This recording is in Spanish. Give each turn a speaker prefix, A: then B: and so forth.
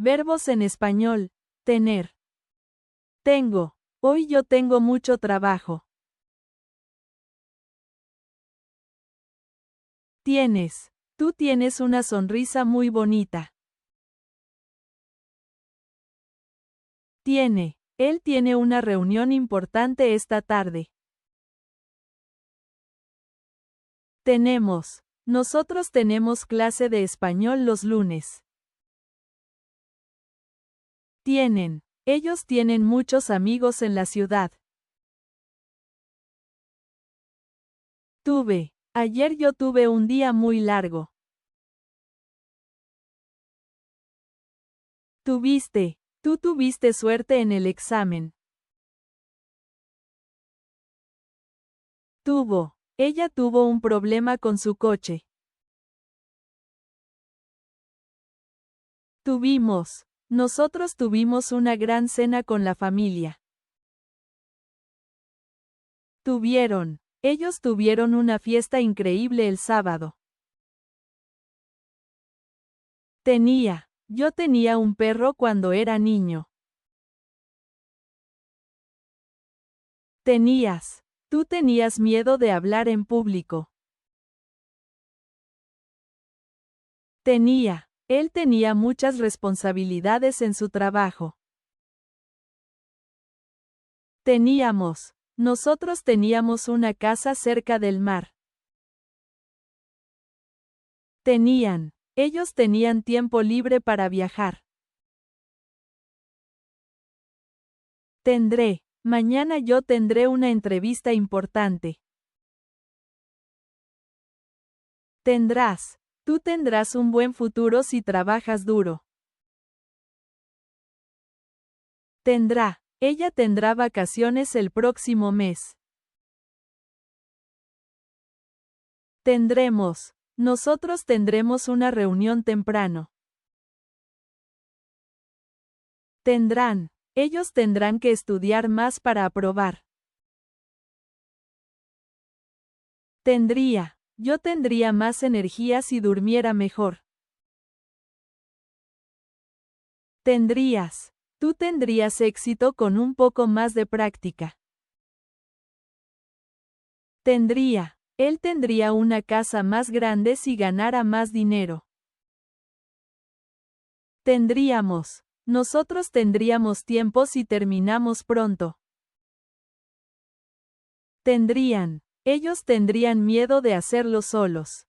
A: Verbos en español. Tener. Tengo. Hoy yo tengo mucho trabajo. Tienes. Tú tienes una sonrisa muy bonita. Tiene. Él tiene una reunión importante esta tarde. Tenemos. Nosotros tenemos clase de español los lunes. Tienen. Ellos tienen muchos amigos en la ciudad. Tuve. Ayer yo tuve un día muy largo. Tuviste. Tú tuviste suerte en el examen. Tuvo. Ella tuvo un problema con su coche. Tuvimos. Nosotros tuvimos una gran cena con la familia. Tuvieron. Ellos tuvieron una fiesta increíble el sábado. Tenía. Yo tenía un perro cuando era niño. Tenías. Tú tenías miedo de hablar en público. Tenía. Él tenía muchas responsabilidades en su trabajo. Teníamos. Nosotros teníamos una casa cerca del mar. Tenían. Ellos tenían tiempo libre para viajar. Tendré. Mañana yo tendré una entrevista importante. Tendrás. Tú tendrás un buen futuro si trabajas duro. Tendrá. Ella tendrá vacaciones el próximo mes. Tendremos. Nosotros tendremos una reunión temprano. Tendrán. Ellos tendrán que estudiar más para aprobar. Tendría. Yo tendría más energía si durmiera mejor. Tendrías. Tú tendrías éxito con un poco más de práctica. Tendría. Él tendría una casa más grande si ganara más dinero. Tendríamos. Nosotros tendríamos tiempo si terminamos pronto. Tendrían. Ellos tendrían miedo de hacerlo solos.